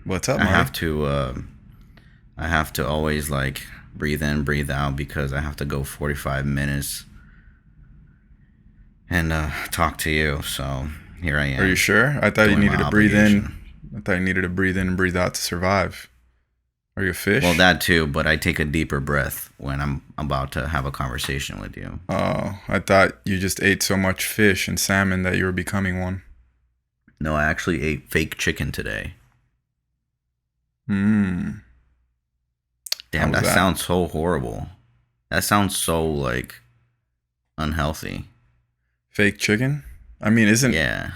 What's up, I Marty? have to I have to always like breathe in, breathe out because I have to go 45 minutes and talk to you. So here I Are you am sure? I thought you doing my needed to breathe in. obligation. I thought you needed to breathe in and breathe out to survive. Are you a Well, fish? that too, but I take a deeper breath when I'm about to have a conversation with you. Oh, I thought you just ate so much fish and salmon that you were becoming one. No, I actually ate fake chicken today. Mmm. How Damn, was that that? sounds so horrible. That sounds so like unhealthy. Fake chicken? I mean, isn't Yeah.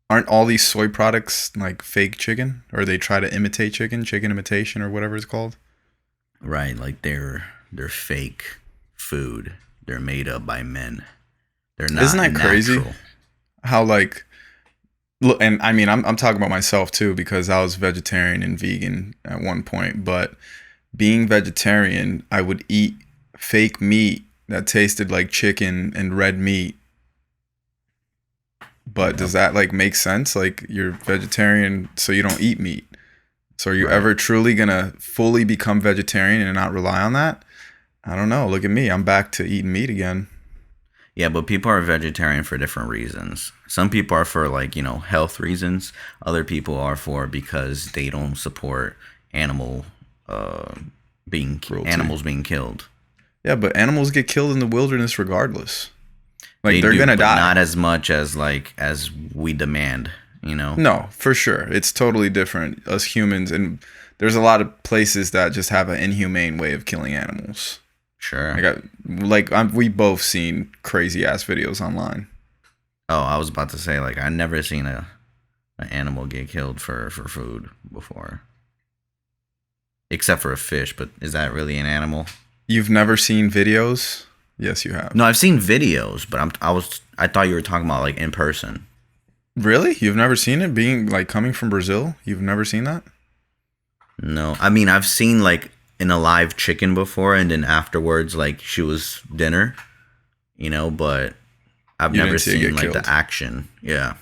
aren't all these soy products like fake chicken? Or they try to imitate chicken, chicken imitation or whatever it's called? Right, like they're fake food. They're made up by men. They're Isn't not that crazy? natural. How like look, and I mean, I'm talking about myself too because I was vegetarian and vegan at one point, but being vegetarian, I would eat fake meat that tasted like chicken and red meat. But Yep. does that like make sense? Like you're vegetarian, so you don't eat meat. So are you Right. ever truly gonna fully become vegetarian and not rely on that? I don't know. Look at me. I'm back to eating meat again. Yeah, but people are vegetarian for different reasons. Some people are for health reasons. Other people are for because they don't support animal uh Cruelty. animals being killed. Yeah, but animals get killed in the wilderness regardless. Like They they're do, gonna but die. not as much as as we demand, you know? No, for sure. It's totally different. Us humans, and there's a lot of places that just have an inhumane way of killing animals. Sure. We both seen crazy ass videos online. Oh, I was about to say I never seen a an animal get killed for food before, except for a fish. But is that really an animal? You've never seen videos? Yes, you have. No, I've seen videos, but I thought you were talking about in person. Really? You've never seen it being like coming from Brazil? You've never seen that? No, I mean I've seen an alive chicken before, and then afterwards she was dinner, but I've You never didn't see it seen get the killed. action. Yeah.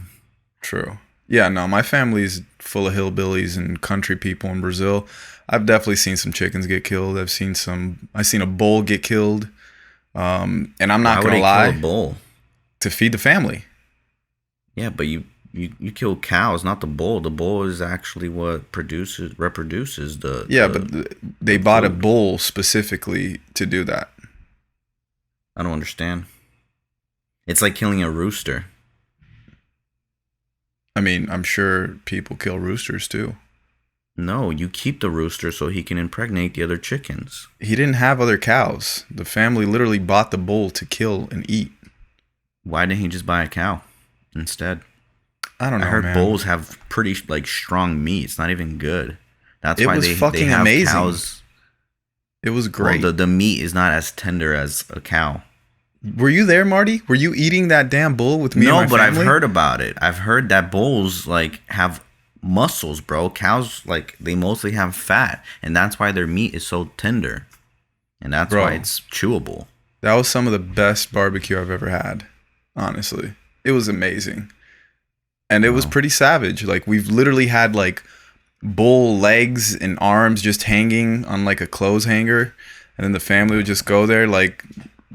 True. Yeah, no, my family's full of hillbillies and country people in Brazil. I've definitely seen some chickens get killed. I've seen a bull get killed. And I'm not Why would gonna they kill a lie, bull? to feed the family. Yeah, but you kill cows, not the bull. The bull is actually what reproduces Yeah, but they the bought a food. bull specifically to do that. I don't understand. It's like killing a rooster. I mean, I'm sure people kill roosters too. No, you keep the rooster so he can impregnate the other chickens. He didn't have other cows. The family literally bought the bull to kill and eat. Why didn't he just buy a cow instead? I don't I know, heard man. bulls have pretty strong meat. It's not even good. That's It why was they fucking have amazing. cows. It was Well, great. the meat is not as tender as a cow. Were you there, Marty? Were you eating that damn bull with me and No, my but I've family? heard about it. I've heard that bulls have muscles, bro. Cows they mostly have fat, and that's why their meat is so tender, and that's why Bro, it's chewable. that was some of the best barbecue I've ever had. Honestly, it was amazing. And it was Well, pretty savage. Like we've literally had like bull legs and arms just hanging on like a clothes hanger, and then the family would just go there, like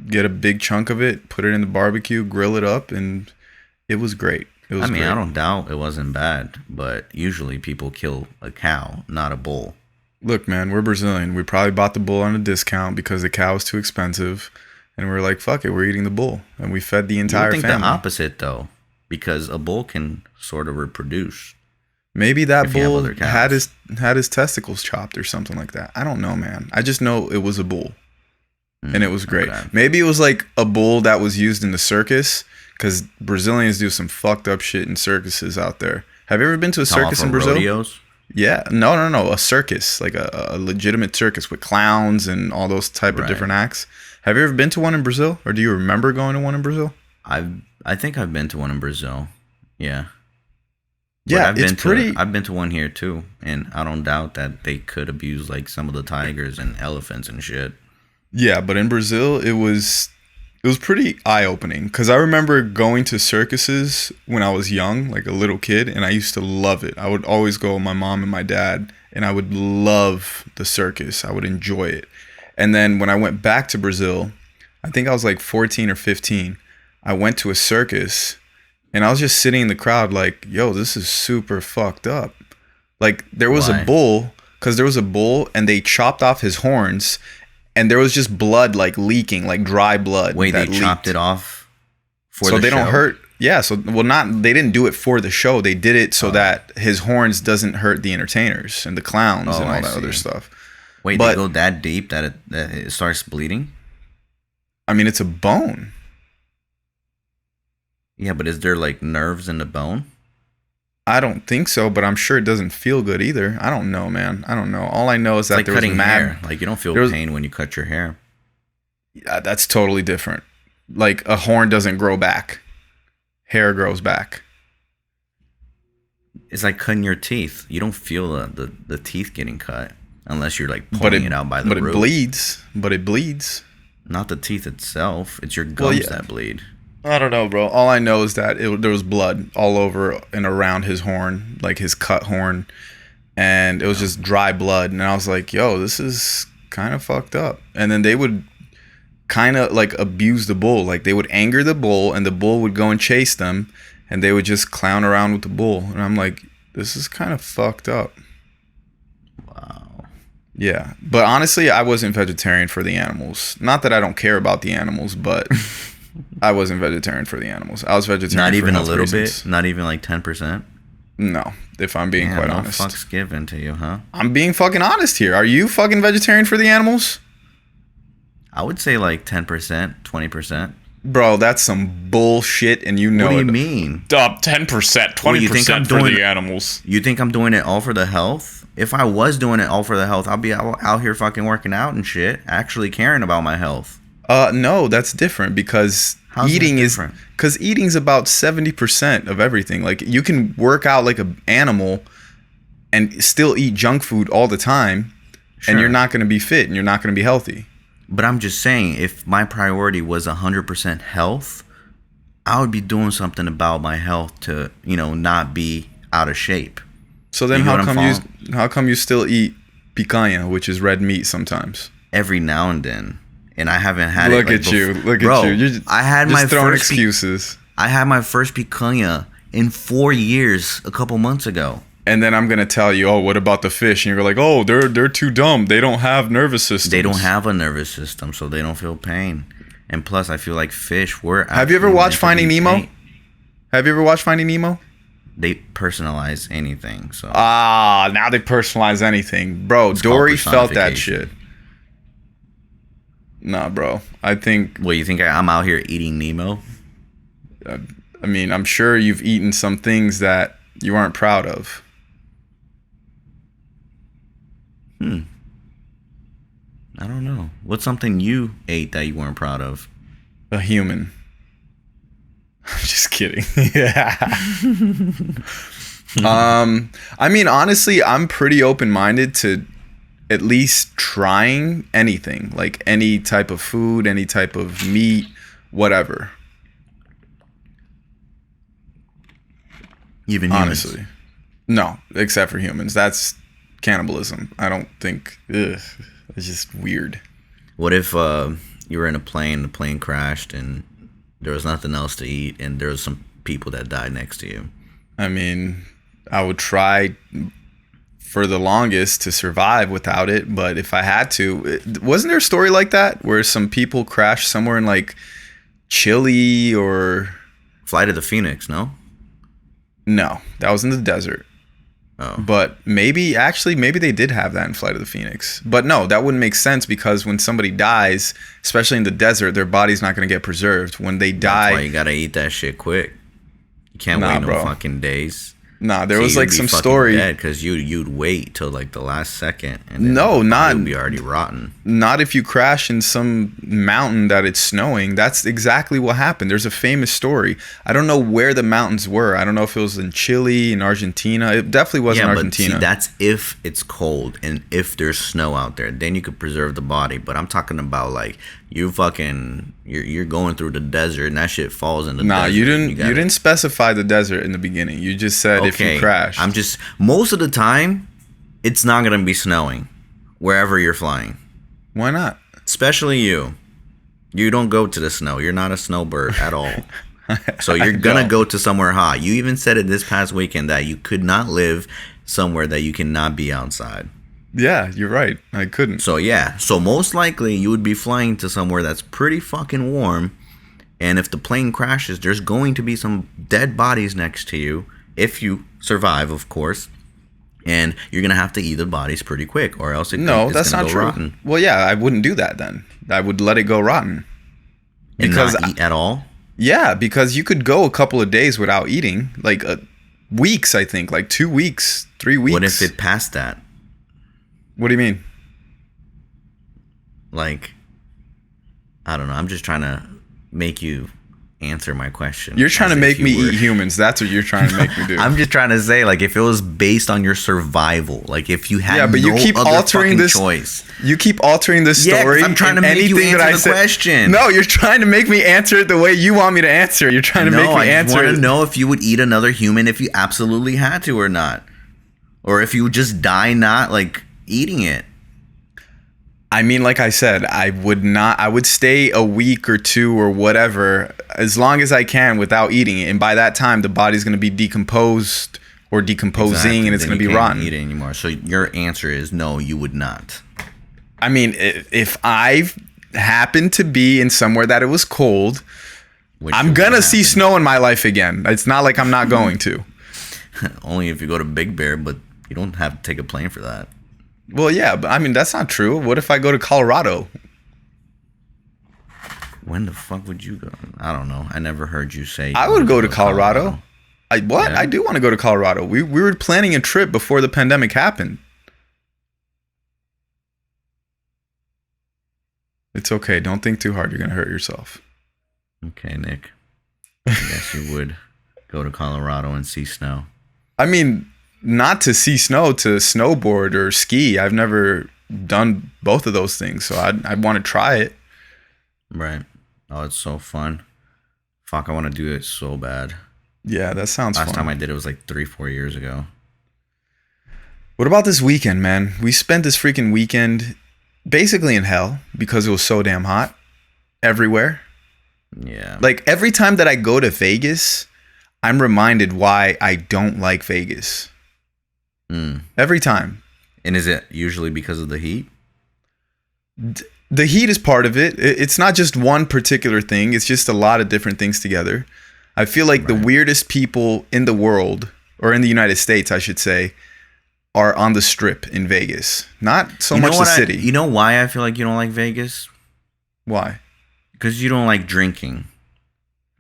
get a big chunk of it, put it in the barbecue, grill it up, and it was great. It I was mean, I great. don't doubt it wasn't bad, but usually people kill a cow, not a bull. Look, man, we're Brazilian. We probably bought the bull on a discount because the cow was too expensive, and we are like, fuck it, we're eating the bull, and we fed the You would entire think the family. opposite though, because a bull can sort of reproduce Maybe that if you have bull other had cows. his testicles chopped or something like that. I don't know, man. I just know it was a bull. And it Mm, was great. okay. Maybe it was like a bull that was used in the circus because Brazilians do some fucked up shit in circuses out there. Have you ever been to a Talking about circus for in Brazil? rodeos. Yeah, no, a circus, like a legitimate circus with clowns and all those type of Right. different acts. Have you ever been to one in Brazil, or do you remember going to one in Brazil? I think I've been to one in Brazil. Yeah. But Yeah, it's pretty. I've been to one here too, and I don't doubt that they could abuse some of the tigers and elephants and shit. Yeah, but in Brazil, it was It was pretty eye-opening because I remember going to circuses when I was young, like a little kid, and I used to love it. I would always go with my mom and my dad, and I would love the circus. I would enjoy it. And then when I went back to Brazil, I think I was like 14 or 15, I went to a circus, and I was just sitting in the crowd like, yo, this is super fucked up. Like, there was Why? a bull, because there was a bull, and they chopped off his horns, and there was just blood like leaking, like dry blood. Wait, they that chopped leaked. it off for So the they show? don't hurt. Yeah, so well, not they didn't do it for the show. They did it so that his horns doesn't hurt the entertainers and the clowns Oh, and all I that other see. stuff. Wait, But- they go that deep that it starts bleeding? I mean, it's a bone. Yeah, but is there like nerves in the bone? I don't think so, but I'm sure it doesn't feel good either. I don't know, man. I don't know. All I know is It's that like there was cutting mad. hair. Like you don't feel there was- pain when you cut your hair. Yeah, that's totally different. Like a horn doesn't grow back. Hair grows back. It's like cutting your teeth. You don't feel the teeth getting cut unless you're like But pulling it out by the but root. it bleeds. But it bleeds. Not the teeth itself. It's your gums yeah. that bleed. I don't know, bro. All I know is that there was blood all over and around his horn, like his cut horn, and it was just dry blood. And I was like, yo, this is kind of fucked up. And then they would kind of like abuse the bull. Like they would anger the bull, and the bull would go and chase them, and they would just clown around with the bull. And I'm like, this is kind of fucked up. Wow. Yeah. But honestly, I wasn't vegetarian for the animals. Not that I don't care about the animals, but I wasn't vegetarian for the animals. I was vegetarian Not for even a health little reasons. bit? Not even like 10%? No, if I'm being quite no honest. fucks given to you, huh? I'm being fucking honest here. Are you fucking vegetarian for the animals? I would say like 10%, 20%. Bro, that's some bullshit, and you know What do you it. mean? 10%, Well, you think I'm 20% for doing- the animals. You think I'm doing it all for the health? If I was doing it all for the health, I'll be out here fucking working out and shit, actually caring about my health. No, that's different because How's that eating different? because eating's about 70% of everything. Like you can work out like an animal and still eat junk food all the time, Sure. and you're not going to be fit and you're not going to be healthy. But I'm just saying, if my priority was 100% health, I would be doing something about my health to, not be out of shape. So then You get how what I'm come you still eat picanha, which is red meat sometimes? Every now and then. And I haven't had Look it. at you. Look Bro, at you. You're just, I had just my throwing first excuses. I had my first picanha in 4 years a couple months ago. And then I'm gonna tell you, oh, what about the fish? And you're like, oh, they're too dumb. They don't have nervous systems. They don't have a nervous system, so they don't feel pain. And plus, I feel like fish were. Have you ever actually watched meant to Finding be Nemo? pain. Have you ever watched Finding Nemo? They personalize anything, so Ah, now they personalize anything, bro. It's called Dory felt that personification. shit. Nah, bro. I think. What, you think I'm out here eating Nemo? I mean, I'm sure you've eaten some things that you aren't proud of. I don't know. What's something you ate that you weren't proud of? A human. I'm just kidding. Yeah. I mean, honestly, I'm pretty open-minded to at least trying anything, like any type of food, any type of meat, whatever. Even humans. Honestly, no, except for humans. That's cannibalism. I don't think. Ugh, it's just weird. What if you were in a plane, the plane crashed, and there was nothing else to eat, and there was some people that died next to you? I mean, I would try for the longest to survive without it, but if I had to, wasn't there a story like that where some people crashed somewhere in like Chile or Flight of the Phoenix, no? no, that was in the desert. Oh. But maybe they did have that in Flight of the Phoenix. But no, that wouldn't make sense because when somebody dies, especially in the desert, their body's not going to get preserved. When they That's why die, you gotta eat that shit quick. You can't Nah, wait no bro. fucking days. nah, there was like some story. Because you'd wait till like the last second. And then No, the not- body would be already rotten. Not if you crash in some mountain that it's snowing. That's exactly what happened. There's a famous story. I don't know where the mountains were. I don't know if it was in Chile, in Argentina. It definitely wasn't Yeah, but Argentina. see, that's if it's cold and if there's snow out there. Then you could preserve the body. But I'm talking about like you're going through the desert and that shit falls in the Nah, desert. you didn't specify the desert in the beginning. You just said if you crash. Most of the time, it's not gonna be snowing wherever you're flying. Why not? Especially you. You don't go to the snow. You're not a snowbird at all. So you're gonna go to somewhere hot. You even said it this past weekend that you could not live somewhere that you cannot be outside. Yeah, you're right. I couldn't. So yeah. So most likely you would be flying to somewhere that's pretty fucking warm. And if the plane crashes, there's going to be some dead bodies next to you. If you survive, of course. And you're going to have to eat the bodies pretty quick, or else it's that's not true. Rotten. Well, yeah, I wouldn't do that then. I would let it go rotten. Because and not eat at all? Yeah, because you could go a couple of days without eating. Like weeks, I think. Like 2 weeks, 3 weeks. What if it passed that? What do you mean? Like, I don't know. I'm just trying to make you answer my question. You're trying to make me eat humans. That's what you're trying to make me do. I'm just trying to say, like, if it was based on your survival, like if you had you keep altering this choice. You keep altering this story. I'm trying to make you answer the question. No, you're trying to make me answer it the way you want me to answer it. You're trying to make me answer it. I want to know if you would eat another human if you absolutely had to or not. Or if you would just die not, like, eating it. I mean, like I said, I would stay a week or two or whatever as long as I can without eating it. And by that time, the body's going to be decomposed or decomposing and it's going to be rotten. Eat it anymore. So your answer is no, you would not. I mean, if I happened to be in somewhere that it was cold, I'm going to see snow in my life again. It's not like I'm not going to. Only if you go to Big Bear, but you don't have to take a plane for that. Well, yeah, but I mean, that's not true. What if I go to Colorado? When the fuck would you go? I don't know. I never heard you say. I would go to Colorado. Yeah. I do want to go to Colorado. We were planning a trip before the pandemic happened. It's okay. Don't think too hard. You're going to hurt yourself. Okay, Nick. I guess you would go to Colorado and see snow. I mean, not to see snow, to snowboard or ski. I've never done both of those things, so I'd want to try it. Right. Oh, it's so fun. Fuck, I want to do it so bad. Yeah, that sounds fun. Last time I did it was like 3-4 years ago. What about this weekend, man? We spent this freaking weekend basically in hell because it was so damn hot everywhere. Yeah. Like every time that I go to Vegas, I'm reminded why I don't like Vegas. Every time. And is it usually because of the heat? The heat is part of it. It's not just one particular thing. It's just a lot of different things together. I feel like the weirdest people in the world, or in the United States, I should say, are on the Strip in Vegas. Not so much the city. You know why I feel like you don't like Vegas? Why? Because you don't like drinking.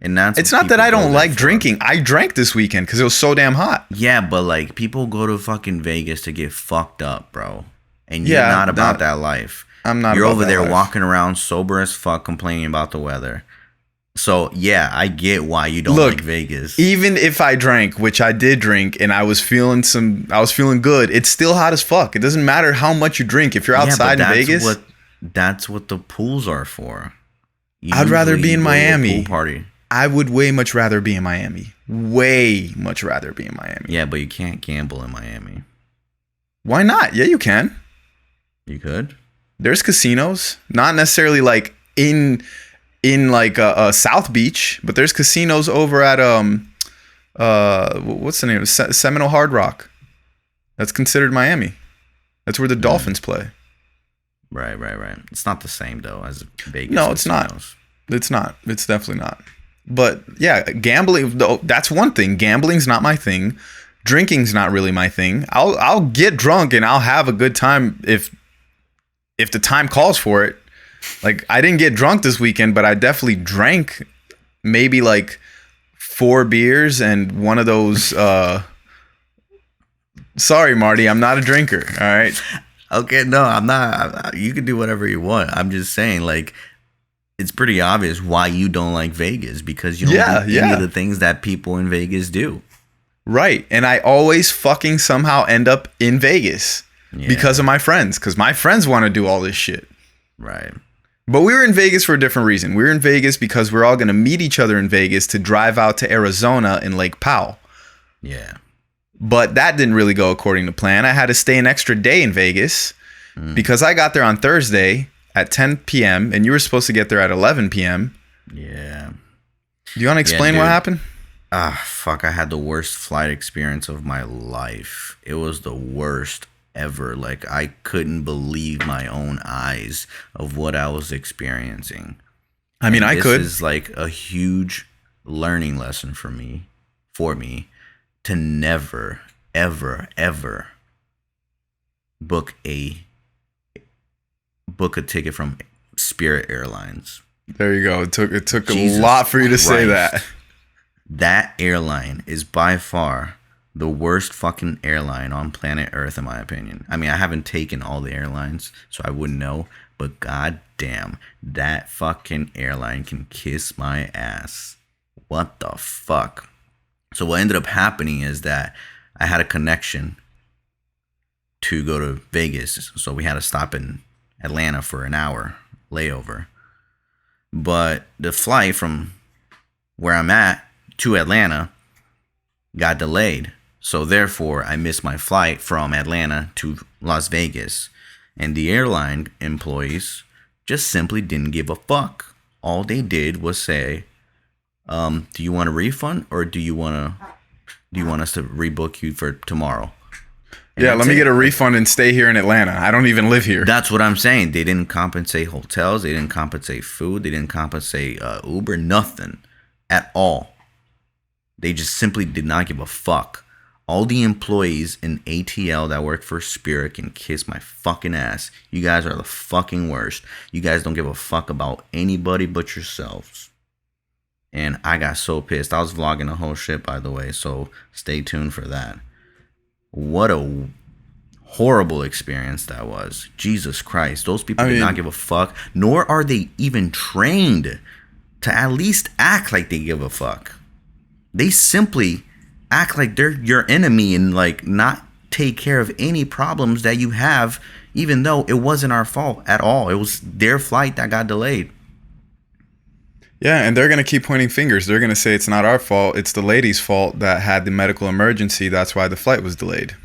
And that's it's not that I don't like drinking. I drank this weekend because it was so damn hot. Yeah, but like people go to fucking Vegas to get fucked up, bro. And you're not about that life. I'm not. You're over there walking around sober as fuck, complaining about the weather. So yeah, I get why you don't like Vegas. Even if I drank, which I did drink, and I was feeling good, it's still hot as fuck. It doesn't matter how much you drink if you're outside in Vegas. That's what the pools are for. I'd rather be in Miami. Pool party. I would way much rather be in Miami. Way much rather be in Miami. Yeah, but you can't gamble in Miami. Why not? Yeah, you can. You could. There's casinos, not necessarily like in like South Beach, but there's casinos over at what's the name? Seminole Hard Rock. That's considered Miami. That's where the Dolphins play. Right. It's not the same though as Vegas. No, it's not. It's not. It's definitely not. But yeah, gambling, that's one thing. Gambling's not my thing. Drinking's not really my thing. I'll get drunk and I'll have a good time if the time calls for it. Like I didn't get drunk this weekend, but I definitely drank maybe like 4 beers and one of those sorry, Marty, I'm not a drinker, all right? Okay, no, I'm not. You can do whatever you want. I'm just saying, like, it's pretty obvious why you don't like Vegas because you don't do any of the things that people in Vegas do. Right. And I always fucking somehow end up in Vegas because of my friends. Because my friends want to do all this shit. Right. But we were in Vegas for a different reason. We were in Vegas because we're all going to meet each other in Vegas to drive out to Arizona in Lake Powell. Yeah. But that didn't really go according to plan. I had to stay an extra day in Vegas because I got there on Thursday at 10 p.m. and you were supposed to get there at 11 p.m. Yeah. Do you want to explain what happened? Fuck. I had the worst flight experience of my life. It was the worst ever. Like, I couldn't believe my own eyes of what I was experiencing. I mean, I could. This is like a huge learning lesson for me to never, ever, ever book a ticket from Spirit Airlines. There you go. It took Jesus a lot for you to Christ. Say that. That airline is by far the worst fucking airline on planet Earth, in my opinion. I mean, I haven't taken all the airlines, so I wouldn't know. But goddamn, that fucking airline can kiss my ass. What the fuck? So what ended up happening is that I had a connection to go to Vegas, so we had to stop in Atlanta for an hour layover. But the flight from where I'm at to Atlanta got delayed. So therefore, I missed my flight from Atlanta to Las Vegas. And the airline employees just simply didn't give a fuck. All they did was say, do you want a refund or do you want us to rebook you for tomorrow? And yeah, let me get a refund and stay here in Atlanta. I don't even live here. That's what I'm saying. They didn't compensate hotels. They didn't compensate food. They didn't compensate Uber. Nothing at all. They just simply did not give a fuck. All the employees in ATL that work for Spirit can kiss my fucking ass. You guys are the fucking worst. You guys don't give a fuck about anybody but yourselves. And I got so pissed. I was vlogging the whole shit, by the way, so stay tuned for that. What a horrible experience that was. Jesus Christ. Those people did not give a fuck, nor are they even trained to at least act like they give a fuck. They simply act like they're your enemy and like not take care of any problems that you have, even though it wasn't our fault at all. It was their flight that got delayed. Yeah, and they're going to keep pointing fingers. They're going to say it's not our fault. It's the lady's fault that had the medical emergency. That's why the flight was delayed.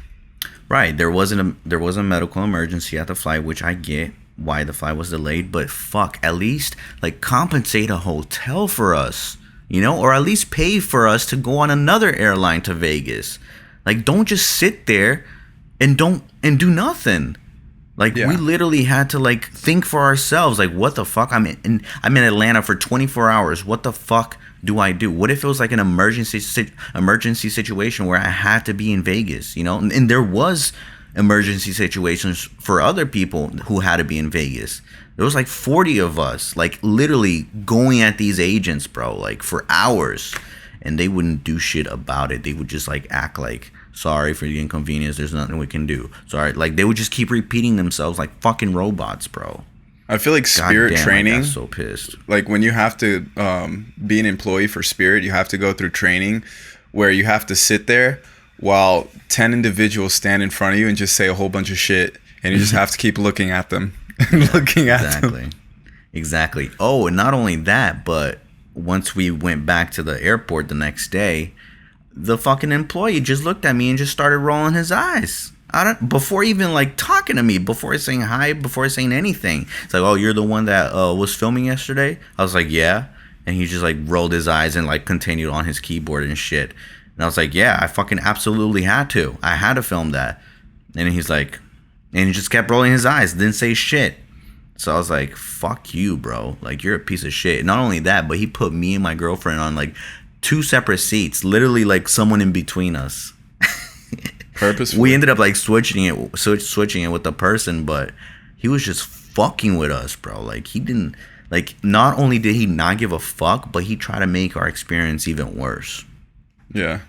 Right. There was a medical emergency at the flight, which I get why the flight was delayed. But fuck, at least like compensate a hotel for us, you know, or at least pay for us to go on another airline to Vegas. Like, don't just sit there and do nothing. Like, we literally had to, like, think for ourselves. Like, what the fuck? I'm in Atlanta for 24 hours. What the fuck do I do? What if it was, like, an emergency situation where I had to be in Vegas, you know? And there was emergency situations for other people who had to be in Vegas. There was, like, 40 of us, like, literally going at these agents, bro, like, for hours. And they wouldn't do shit about it. They would just, like, act like, sorry for the inconvenience. There's nothing we can do. Sorry. Like, they would just keep repeating themselves like fucking robots, bro. I feel like Spirit training. I got so pissed. Like, when you have to be an employee for Spirit, you have to go through training where you have to sit there while 10 individuals stand in front of you and just say a whole bunch of shit. And you just have to keep looking at them. Exactly. Oh, and not only that, but once we went back to the airport the next day, the fucking employee just looked at me and just started rolling his eyes. Before even like talking to me, before saying hi, before saying anything. It's like, oh, you're the one that was filming yesterday? I was like, yeah. And he just like rolled his eyes and like continued on his keyboard and shit. And I was like, yeah, I fucking absolutely had to. I had to film that. And he's like, and he just kept rolling his eyes, didn't say shit. So I was like, fuck you, bro. Like, you're a piece of shit. Not only that, but he put me and my girlfriend on like 2 separate seats, literally like someone in between us. Purposefully. We ended up like switching it with the person, but he was just fucking with us, bro. Like, he didn't, like, not only did he not give a fuck, but he tried to make our experience even worse. Yeah.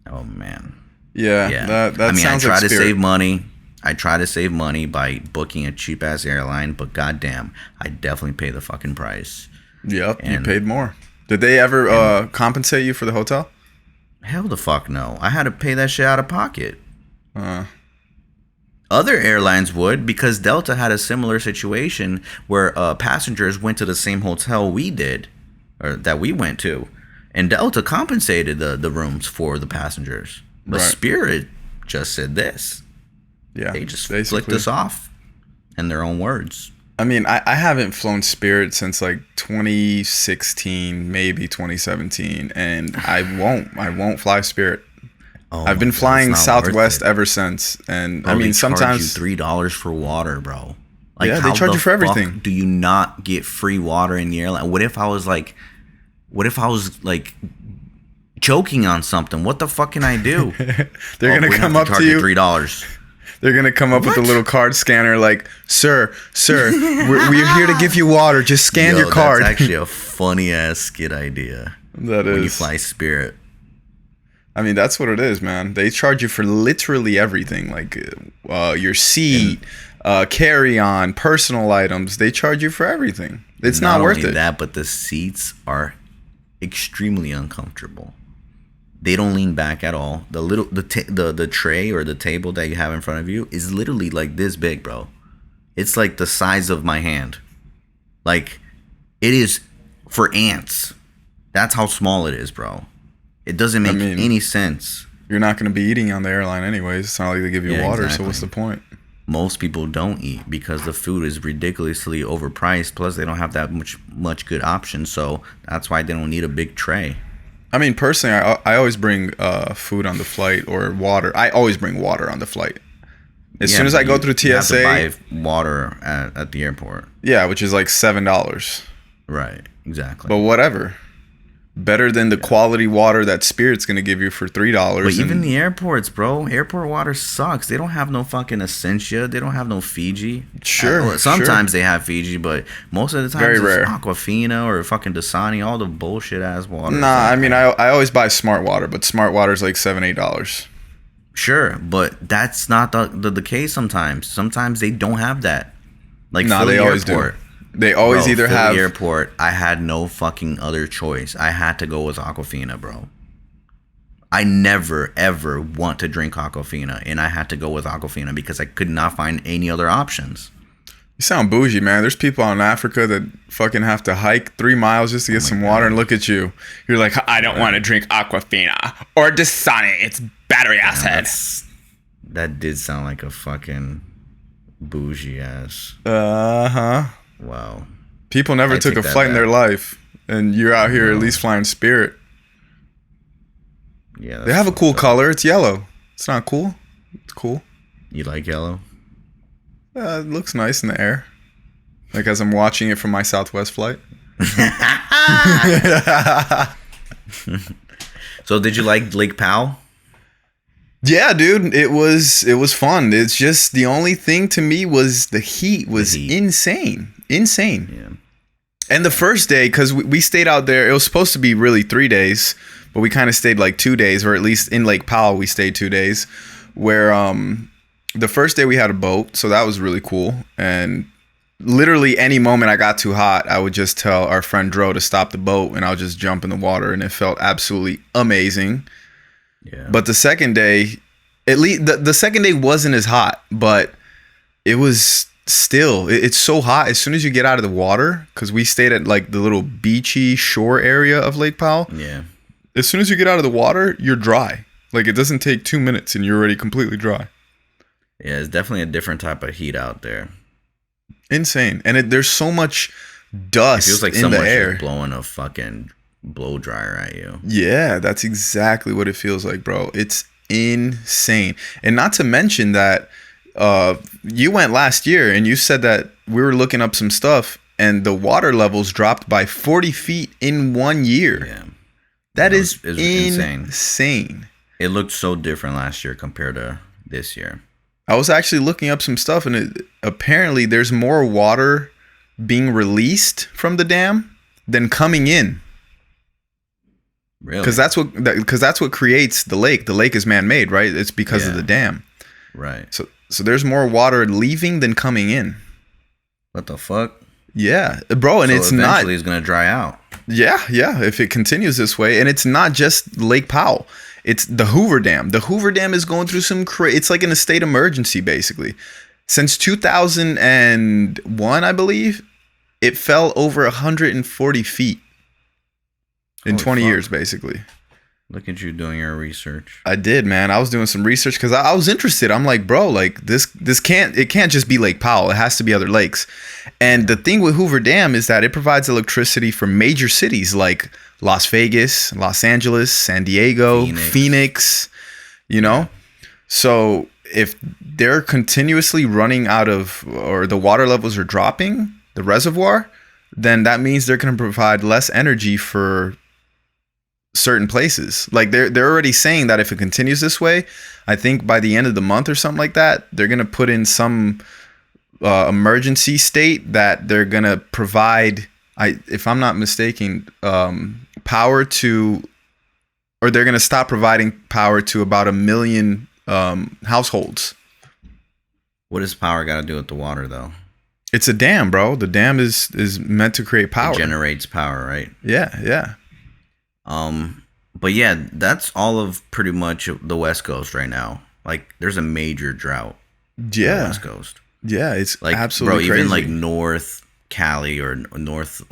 Oh man. Yeah. That I mean, sounds I try like to Spirit. save money. I try to save money by booking a cheap ass airline, but goddamn, I definitely pay the fucking price. Yep, you paid more. Did they ever compensate you for the hotel? Hell the fuck no. I had to pay that shit out of pocket. Other airlines would, because Delta had a similar situation where passengers went to the same hotel we did, or that we went to, and Delta compensated the rooms for the passengers. But Right. Spirit just said this. Yeah, They just basically. flicked us off in their own words. I mean, I haven't flown Spirit since like 2016, maybe 2017, and I won't fly Spirit. Oh I've been my God, flying it's not worth Southwest it. ever since, and Bro, I mean they charge sometimes you $3 for water, bro. Like, Yeah, they how charge the you for fuck everything. Do you not get free water in the airline? What if I was like choking on something? What the fuck can I do? they're gonna come up to you. $3. They're gonna come up with a What? little card scanner, like, sir, we're here to give you water. Just scan your card. That's actually a funny ass skit idea. That When you is. fly Spirit. I mean, that's what it is, man. They charge you for literally everything, like your seat, carry-on, personal items. They charge you for everything. It's not worth only it. that, but the seats are extremely uncomfortable. They don't lean back at all. The tray or the table that you have in front of you is literally like this big, bro. It's like the size of my hand. Like, it is for ants. That's how small it is, bro. It doesn't make any sense. You're not going to be eating on the airline anyways. It's not like they give you water, exactly. so what's the point? Most people don't eat because the food is ridiculously overpriced. Plus, they don't have that much good options. So that's why they don't need a big tray. I mean, personally, I always bring food on the flight or water. I always bring water on the flight. As soon as I go through TSA, you have to buy water at the airport. Yeah, which is like $7. Right, exactly. But whatever. Better than the quality water that Spirit's going to give you for $3. But even the airports, bro, airport water sucks. They don't have no fucking Essentia. They don't have no Fiji. Sure. Sometimes they have Fiji, but most of the time Very it's rare. Aquafina or fucking Dasani, all the bullshit ass water. Nah, I mean, I always buy Smart Water, but Smart Water is like $7-8. Sure, but that's not the case sometimes. Sometimes they don't have that. Like Nah, Philly they always Airport. do. They always Bro, either Philly have... Airport, I had no fucking other choice. I had to go with Aquafina, bro. I never, ever want to drink Aquafina, and I had to go with Aquafina because I could not find any other options. You sound bougie, man. There's people in Africa that fucking have to hike 3 miles just to get some water, and look at you. You're like, I don't want to drink Aquafina or Dasani. It's battery acid. That did sound like a fucking bougie ass. Uh-huh. Wow. People never I took take a that flight in back. their life, and you're out here at least flying Spirit. Yeah. They have a cool color. It's yellow. It's not cool. It's cool. You like yellow? It looks nice in the air. Like as I'm watching it from my Southwest flight. So did you like Lake Powell? Yeah, dude, it was fun. It's just the only thing to me was the heat was insane. Yeah. And the first day, because we stayed out there, it was supposed to be really 3 days, but we kind of stayed like 2 days, or at least in Lake Powell we stayed 2 days. Where the first day we had a boat, so that was really cool. And literally any moment I got too hot, I would just tell our friend Dro to stop the boat, and I'll just jump in the water, and it felt absolutely amazing. Yeah. But the second day, at least the second day wasn't as hot, but it was still, it's so hot as soon as you get out of the water, because we stayed at like the little beachy shore area of Lake Powell. Yeah. As soon as you get out of the water, you're dry. Like it doesn't take 2 minutes and you're already completely dry. Yeah, it's definitely a different type of heat out there. Insane. And there's so much dust It feels like in someone's the air. just blowing a fucking blow dryer at you. Yeah, that's exactly what it feels like, bro. It's insane. And not to mention that you went last year and you said that we were looking up some stuff and the water levels dropped by 40 feet in 1 year. Yeah. That It is was insane. It looked so different last year compared to this year. I was actually looking up some stuff, and apparently there's more water being released from the dam than coming in. Really? Because that's what creates the lake. The lake is man-made, right? It's because of the dam. Right. So there's more water leaving than coming in. What the fuck? Yeah, bro, and So it's eventually not. it's gonna dry out. Yeah. If it continues this way, and it's not just Lake Powell. It's the Hoover Dam. The Hoover Dam is going through some it's like in a state emergency basically. Since 2001, I believe, it fell over 140 feet in Holy 20 fuck. years basically. Look at you doing your research. I did, man. I was doing some research because I was interested. I'm like, bro, like this can't just be Lake Powell. It has to be other lakes. And the thing with Hoover Dam is that it provides electricity for major cities like Las Vegas, Los Angeles, San Diego, Phoenix, you know? So if they're continuously running out of, or the water levels are dropping, the reservoir, then that means they're going to provide less energy for certain places. Like they're already saying that if it continues this way, I think by the end of the month or something like that, they're going to put in some emergency state that they're going to provide, if I'm not mistaken, power to, or they're going to stop providing power to about 1 million households. What does power got to do with the water, though? It's a dam, bro. The dam is meant to create power. It generates power, right? Yeah. But yeah, that's all of pretty much the West Coast right now. Like, there's a major drought. Yeah. On the West Coast. Yeah, it's like, absolutely bro, even crazy. like North Cali or North,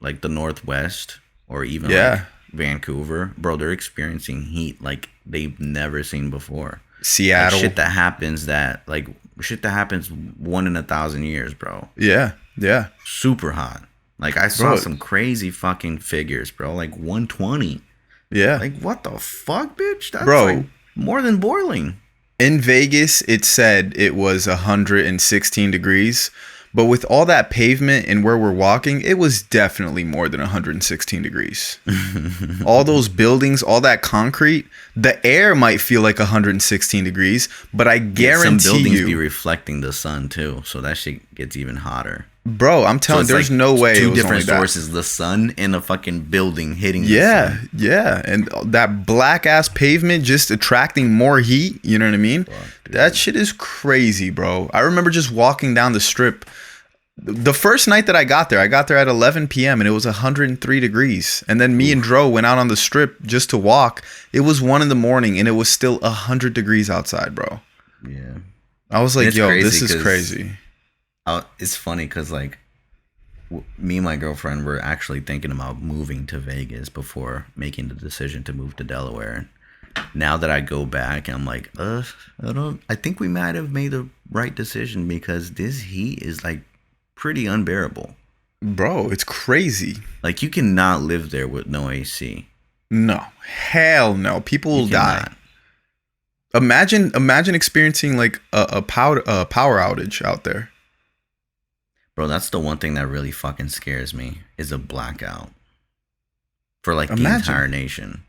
like the Northwest or even like Vancouver, bro, they're experiencing heat like they've never seen before. Seattle, like shit that happens 1 in 1,000 years, bro. Yeah. Super hot. Like I saw some crazy fucking figures, bro. Like 120. Yeah. Like what the fuck, bitch? That's like more than boiling. In Vegas, it said it was 116 degrees. But with all that pavement and where we're walking, it was definitely more than 116 degrees. All those buildings, all that concrete, the air might feel like 116 degrees, but I guarantee some buildings you, be reflecting the sun too, so that shit gets even hotter. Bro, I'm telling you, there's like no way two it was different only sources, the sun and a fucking building hitting the sun. Yeah, and that black ass pavement just attracting more heat, you know what I mean? Fuck, that shit is crazy, bro. I remember just walking down the strip. The first night that I got there at 11 p.m. and it was 103 degrees. And then me and Dro went out on the strip just to walk. It was 1 in the morning and it was still 100 degrees outside, bro. Yeah. I was like, yo, this is crazy. It's funny because like me and my girlfriend were actually thinking about moving to Vegas before making the decision to move to Delaware. Now that I go back, I'm like, I think we might have made the right decision because this heat is like pretty unbearable. Bro, it's crazy. Like you cannot live there with no AC. No. Hell no. People will die. Imagine experiencing like a power outage out there. Bro, that's the one thing that really fucking scares me is a blackout for like the entire nation.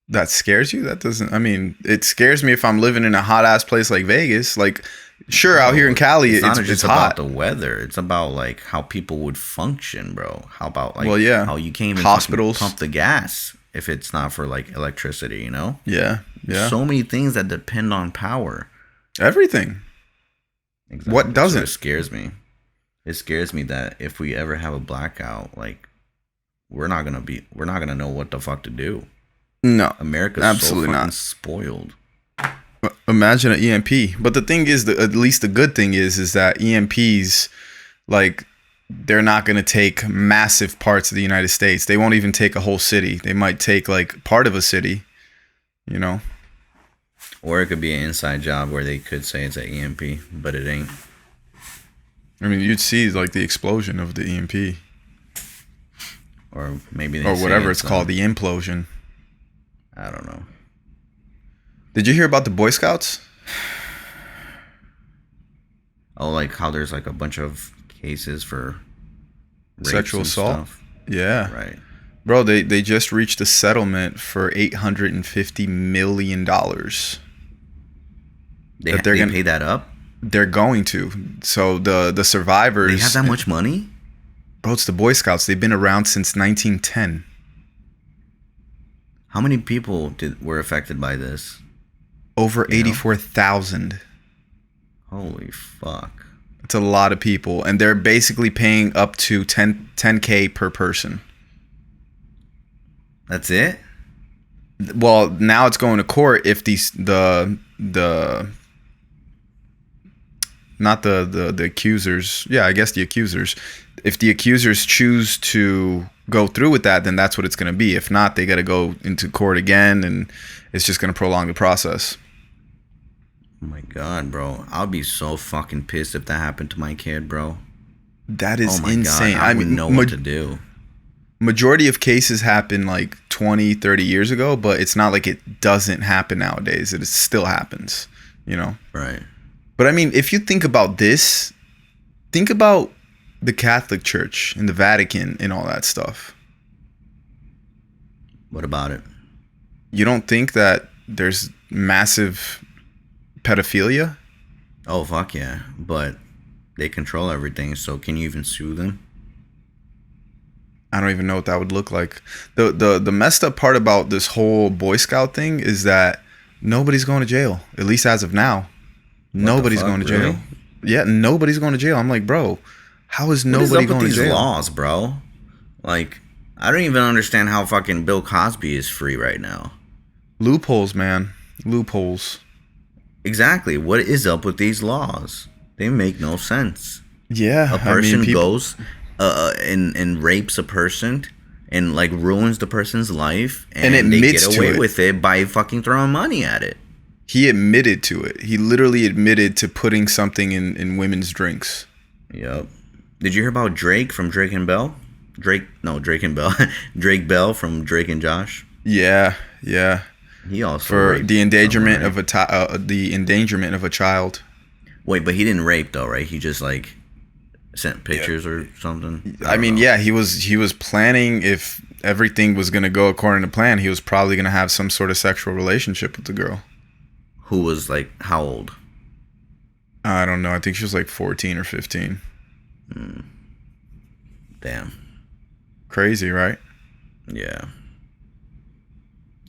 That scares you? That doesn't, I mean, it scares me if I'm living in a hot ass place like Vegas. Like, sure, out here in Cali, it's just hot. About the weather. It's about like how people would function, bro. How about like how you can't even hospitals pump the gas if it's not for like electricity, you know? Yeah. So many things that depend on power. Everything. Exactly. What doesn't? So it scares me. It scares me that if we ever have a blackout, like we're not gonna know what the fuck to do. No, America's absolutely so not spoiled. Imagine an EMP. But the thing is, at least the good thing is that EMPs, like, they're not going to take massive parts of the United States. They won't even take a whole city. They might take like part of a city, you know. Or it could be an inside job where they could say it's an EMP, but it ain't. I mean, you'd see like the explosion of the EMP, or maybe or whatever it's called, the implosion. I don't know. Did you hear about the Boy Scouts? Oh, like how there's like a bunch of cases for sexual assault. Stuff. Yeah, right. Bro, they just reached a settlement for $850 million. They gonna pay that up. They're going to. So the survivors. They have that much money? Bro, it's the Boy Scouts. They've been around since 1910. How many people were affected by this? Over 84,000. Holy fuck. It's a lot of people. And they're basically paying up to $10K per person. That's it? Well, now it's going to court if the not the accusers. Yeah, I guess the accusers. If the accusers choose to go through with that, then that's what it's going to be. If not, they got to go into court again, and it's just going to prolong the process. Oh my God, bro. I'll be so fucking pissed if that happened to my kid, bro. That is insane. God, I wouldn't know what to do. Majority of cases happen like 20, 30 years ago, but it's not like it doesn't happen nowadays. It still happens, you know? Right. But I mean, if you think about this, think about the Catholic Church and the Vatican and all that stuff. What about it? You don't think that there's massive pedophilia? Oh, fuck yeah. But they control everything, so can you even sue them? I don't even know what that would look like. The messed up part about this whole Boy Scout thing is that nobody's going to jail, at least as of now. Nobody's going to jail. Really? Yeah, nobody's going to jail. I'm like, bro, how is nobody going to jail? What is up with these laws, bro? Like, I don't even understand how fucking Bill Cosby is free right now. Loopholes, man. Loopholes. Exactly. What is up with these laws? They make no sense. Yeah. A person goes and rapes a person and like ruins the person's life, and they get away with it by fucking throwing money at it. He admitted to it. He literally admitted to putting something in women's drinks. Yep. Did you hear about Drake from Drake and Bell? Drake and Bell. Drake Bell from Drake and Josh. Yeah, yeah. He also for the endangerment of a child. Wait, but he didn't rape though, right? He just like sent pictures or something. I mean, yeah, he was planning, if everything was gonna go according to plan, he was probably gonna have some sort of sexual relationship with the girl. Who was like how old? I don't know. I think she was like 14 or 15. Damn. Crazy, right? Yeah.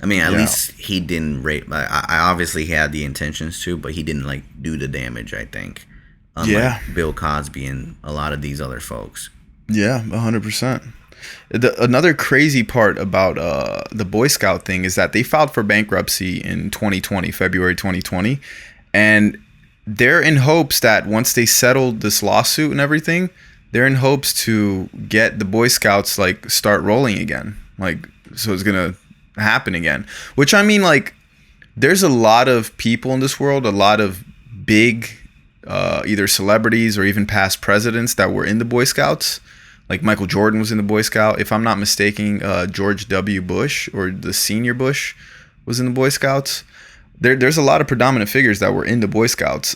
I mean, at least he didn't rape. I obviously had the intentions to, but he didn't like do the damage, I think. Unlike Bill Cosby and a lot of these other folks. Yeah, 100%. Another crazy part about the Boy Scout thing is that they filed for bankruptcy in 2020, February 2020. And they're in hopes that once they settled this lawsuit and everything, they're in hopes to get the Boy Scouts like start rolling again. Like, so it's going to happen again. Which, I mean, like, there's a lot of people in this world, a lot of big either celebrities or even past presidents that were in the Boy Scouts. Like Michael Jordan was in the Boy Scout. If I'm not mistaken, George W. Bush or the senior Bush was in the Boy Scouts. There's a lot of predominant figures that were in the Boy Scouts.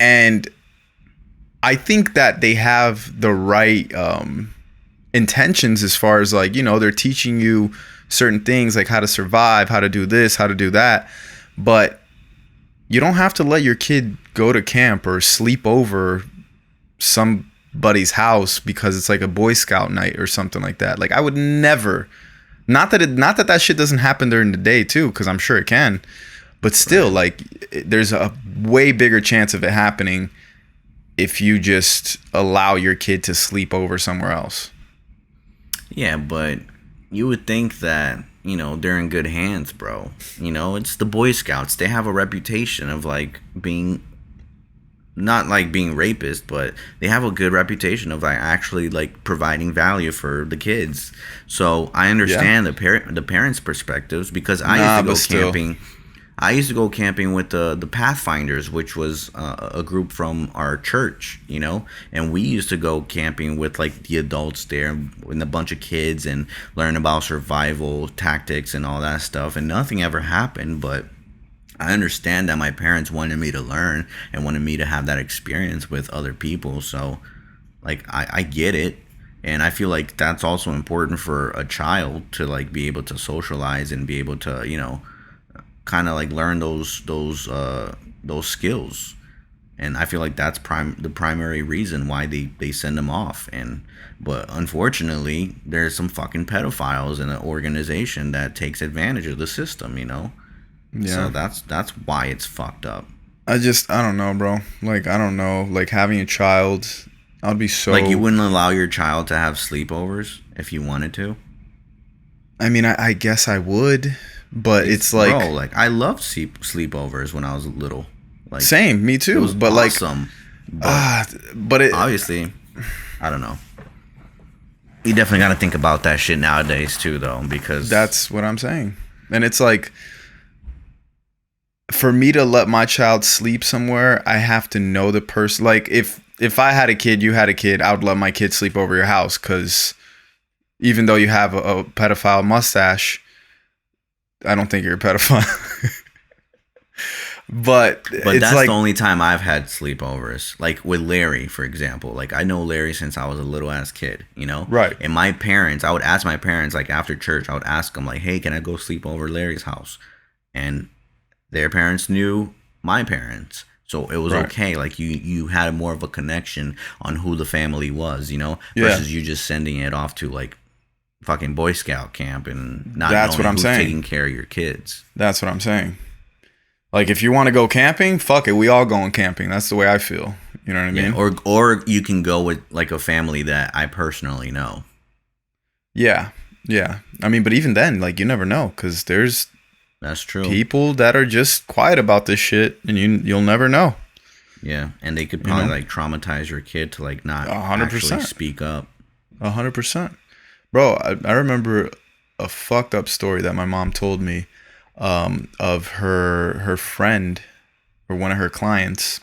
And I think that they have the right intentions as far as like, you know, they're teaching you certain things like how to survive, how to do this, how to do that. But you don't have to let your kid go to camp or sleep over somebody's house because it's like a Boy Scout night or something like that. Like, I would never, not that shit doesn't happen during the day too, because I'm sure it can, but still, like, there's a way bigger chance of it happening if you just allow your kid to sleep over somewhere else. Yeah, but you would think that, you know, they're in good hands, bro. You know, it's the Boy Scouts. They have a reputation of like being, not like being rapist, but they have a good reputation of like actually like providing value for the kids. So I understand the parents' perspectives, because I used to go camping. I used to go camping with the Pathfinders, which was a group from our church, you know, and we used to go camping with like the adults there and a bunch of kids and learn about survival tactics and all that stuff. And nothing ever happened, but I understand that my parents wanted me to learn and wanted me to have that experience with other people. So like, I get it. And I feel like that's also important for a child to like be able to socialize and be able to, you know, kind of like learn those skills. And I feel like that's the primary reason why they send them off. But unfortunately, there's some fucking pedophiles in an organization that takes advantage of the system, you know. So that's why it's fucked up. I don't know, bro. Like, I don't know, like having a child, I'd be so, like, you wouldn't allow your child to have sleepovers if you wanted to? I mean, I guess I would, but it's like, bro, like I loved sleepovers when I was little. Like same, me it too. was But like, awesome. But but it, obviously, I don't know. You definitely got to think about that shit nowadays too, though, because that's what I'm saying. And it's like, for me to let my child sleep somewhere, I have to know the person. Like, if I had a kid, you had a kid, I would let my kid sleep over your house, because even though you have a pedophile mustache, I don't think you're a pedophile. But it's that's like, the only time I've had sleepovers. Like with Larry, for example. Like I know Larry since I was a little ass kid, you know? right. And my parents, I would ask my parents, like after church, I would ask them, like, hey, can I go sleep over Larry's house? And their parents knew my parents. So it was Right. okay. Like you had more of a connection on who the family was, you know? Yeah. Versus you just sending it off to like fucking Boy Scout camp and not That's knowing what I'm who's saying. taking care of your kids. That's what I'm saying. Like, if you want to go camping, fuck it. We all going camping. That's the way I feel. You know what I mean? Yeah, or you can go with like a family that I personally know. Yeah. Yeah. I mean, but even then, like, you never know, because there's That's true. people that are just quiet about this shit, and you'll never know. Yeah, and they could probably like traumatize your kid to like not 100%. actually speak up. 100%. Bro, I remember a fucked up story that my mom told me, of her friend, or one of her clients.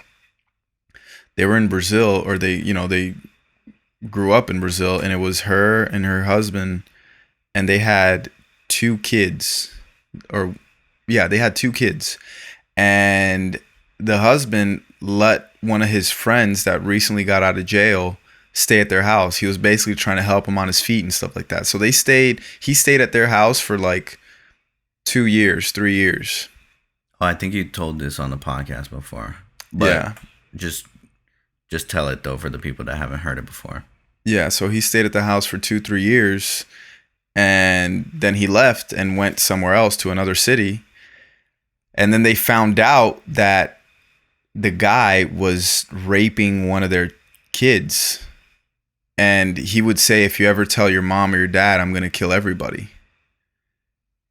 They were in Brazil, or they grew up in Brazil, and it was her and her husband, and they had 2 kids. They had 2 kids. And the husband let one of his friends that recently got out of jail stay at their house. He was basically trying to help him on his feet and stuff like that. So he stayed at their house for like 2 years, 3 years. Oh, I think you told this on the podcast before. But Yeah. just tell it though for the people that haven't heard it before. Yeah, so he stayed at the house for 2-3 years, and then he left and went somewhere else to another city. And then they found out that the guy was raping one of their kids. And he would say, if you ever tell your mom or your dad, I'm going to kill everybody.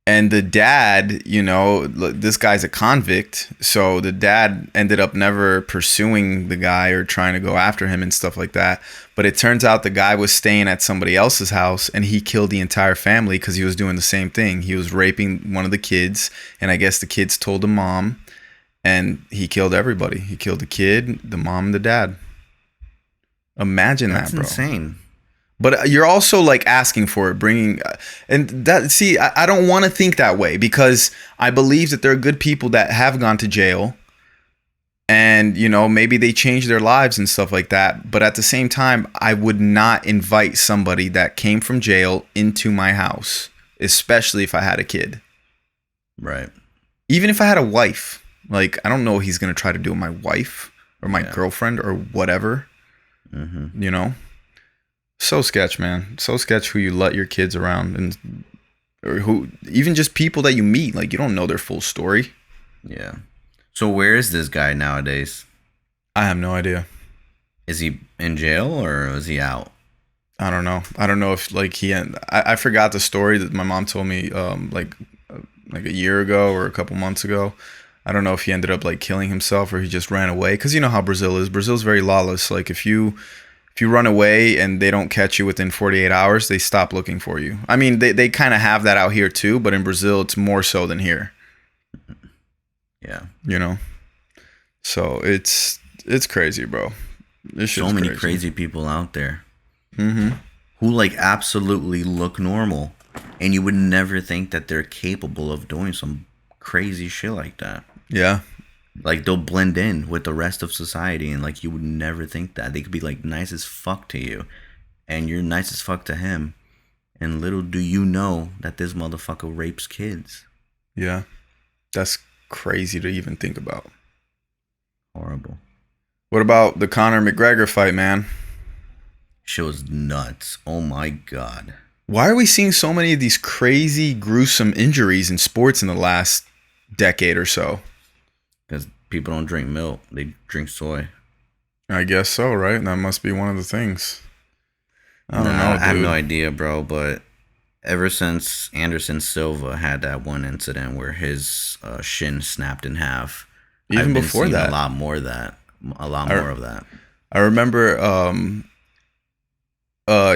And the dad, this guy's a convict. So the dad ended up never pursuing the guy or trying to go after him and stuff like that. But it turns out the guy was staying at somebody else's house, and he killed the entire family because he was doing the same thing. He was raping one of the kids, and I guess the kids told the mom, and he killed everybody. He killed the kid, the mom, and the dad. Imagine that, bro. That's insane. But you're also like asking for it, and that. See, I don't want to think that way, because I believe that there are good people that have gone to jail, and maybe they changed their lives and stuff like that. But at the same time, I would not invite somebody that came from jail into my house, especially if I had a kid. Right. Even if I had a wife, like, I don't know what he's gonna try to do with my wife or my girlfriend or whatever. Mm-hmm. So sketch, man. So sketch who you let your kids around, or who, even just people that you meet. Like, you don't know their full story. Yeah. So where is this guy nowadays? I have no idea. Is he in jail or is he out? I don't know. I don't know if like I forgot the story that my mom told me like a year ago or a couple months ago. I don't know if he ended up like killing himself or he just ran away, because you know how Brazil is. Brazil's very lawless. Like, if you run away and they don't catch you within 48 hours, they stop looking for you. I mean, they kind of have that out here too, but in Brazil it's more so than here. Yeah. So it's crazy, bro. This so many crazy people out there. Mm-hmm. Who like absolutely look normal, and you would never think that they're capable of doing some crazy shit like that. Yeah. Like, they'll blend in with the rest of society, and like you would never think that. They could be like nice as fuck to you, and you're nice as fuck to him, and little do you know that this motherfucker rapes kids. Yeah. That's crazy to even think about. Horrible. What about the Conor McGregor fight, man? Shit was nuts. Oh my god. Why are we seeing so many of these crazy, gruesome injuries in sports in the last decade or so? Because people don't drink milk, they drink soy. I guess so, right? That must be one of the things. I don't know, dude. I have no idea, bro, but ever since Anderson Silva had that one incident where his shin snapped in half, Even I've been before seeing that, a lot more of that. A lot I, more of that. I remember a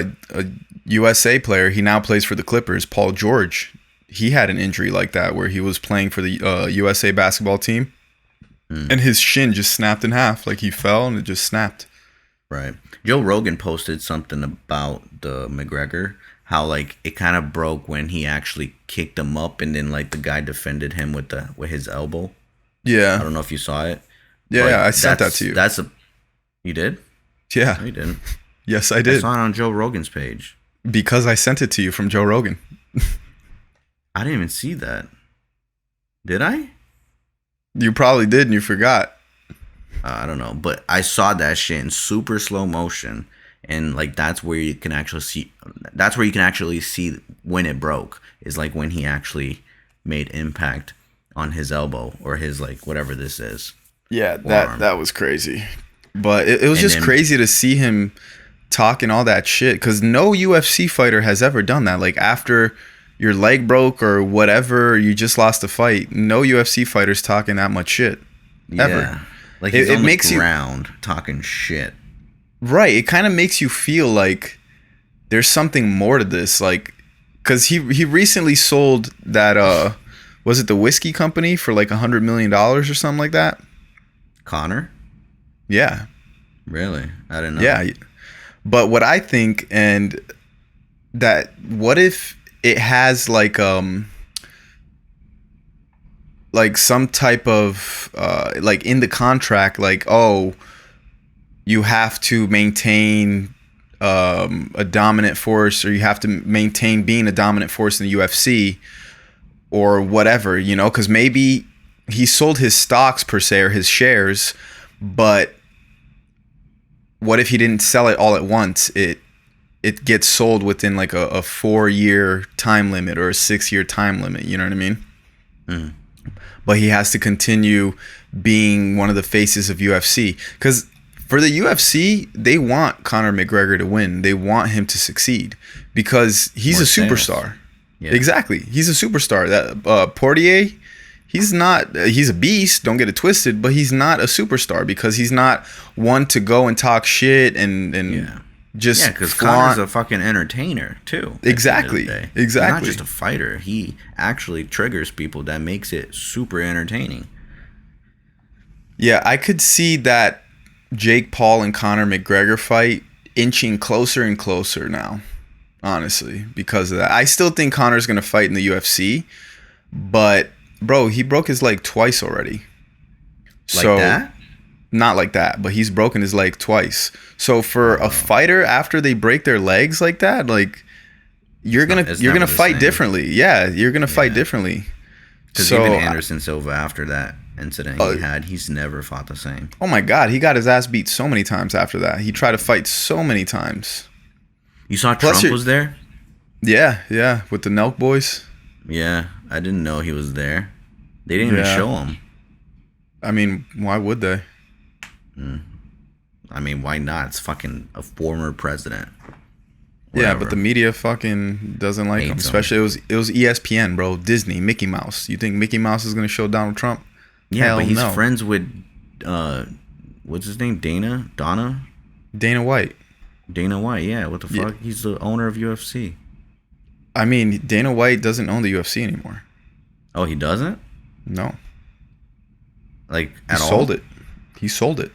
USA player. He now plays for the Clippers. Paul George. He had an injury like that where he was playing for the USA basketball team, and his shin just snapped in half. Like he fell and it just snapped. Right. Joe Rogan posted something about the McGregor, how like it kind of broke when he actually kicked him up, and then like the guy defended him with his elbow. Yeah. I don't know if you saw it. Yeah, I sent that to you. You did? Yeah. No, you didn't. Yes, I I did. saw it on Joe Rogan's page. Because I sent it to you from Joe Rogan. I didn't even see that. Did I? You probably did and you forgot. I don't know, but I saw that shit in super slow motion, and like that's where you can actually see. That's where you can actually see when it broke. Is like when he actually made impact on his elbow or his like whatever this is. Yeah, Forearm. that was crazy. But it was And just then- crazy to see him talking all that shit, because no UFC fighter has ever done that. Like after your leg broke or whatever, you just lost a fight. No UFC fighters talking that much shit ever. Yeah. Like he's It on makes the you- ground talking shit. Right. It kind of makes you feel like there's something more to this. Like, because he recently sold that, was it the whiskey company for like $100 million or something like that? Conor? Yeah. Really? I didn't know. Yeah. But what I think, and that, what if it has like some type of like in the contract, like, oh, you have to maintain a dominant force, or you have to maintain being a dominant force in the UFC or whatever, you know, because maybe he sold his stocks per se, or his shares, but what if he didn't sell it all at once? It gets sold within like a 4-year time limit or a 6-year time limit. You know what I mean? Mm. But he has to continue being one of the faces of UFC, because for the UFC, they want Conor McGregor to win. They want him to succeed because he's More a sales. superstar. Yeah. Exactly. He's a superstar. That Portier, he's not. He's a beast. Don't get it twisted. But he's not a superstar because he's not one to go and talk shit and Yeah. just Yeah, because flaunt. Conor's a fucking entertainer too. Exactly. At the end of the day. Exactly. He's not just a fighter. He actually triggers people. That makes it super entertaining. Yeah, I could see that Jake Paul and Conor McGregor fight inching closer and closer now, honestly, because of that. I still think Conor's going to fight in the UFC, but, bro, he broke his leg twice already. Like that? Not like that, but he's broken his leg twice. So for a fighter, after they break their legs like that, like, you're gonna never the fight same. differently. Yeah, you're gonna fight Yeah. differently. Because So, even Anderson Silva, after that incident he had, he's never fought the same. oh my God, he got his ass beat so many times after that. He tried to fight so many times. You saw Plus Trump you're- was there? Yeah, with the Nelk boys. Yeah, I didn't know he was there. They didn't even Yeah. show him. I mean, why would they? I mean, why not? It's fucking a former president. Yeah, Whatever. but the media fucking doesn't like him. Hates him. Especially it was ESPN, bro. Disney, Mickey Mouse. You think Mickey Mouse is gonna show Donald Trump? Yeah, Hell but he's no. friends with what's his name? Dana White. Dana White. Yeah, what the Yeah. fuck? He's the owner of UFC. I mean, Dana White doesn't own the UFC anymore. Oh, he doesn't? No, Like he at all? sold it. He sold it.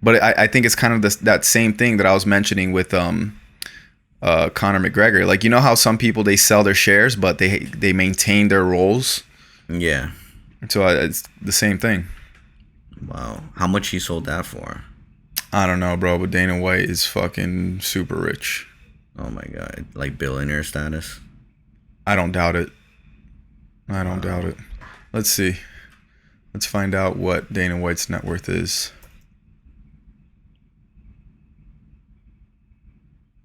But I think it's kind of that same thing that I was mentioning with Conor McGregor. Like, you know how some people, they sell their shares, but they maintain their roles. Yeah. So it's the same thing. Wow. How much he sold that for? I don't know, bro, but Dana White is fucking super rich. Oh my god. Like billionaire status? I don't doubt it. I don't doubt it. Let's see. Let's find out what Dana White's net worth is.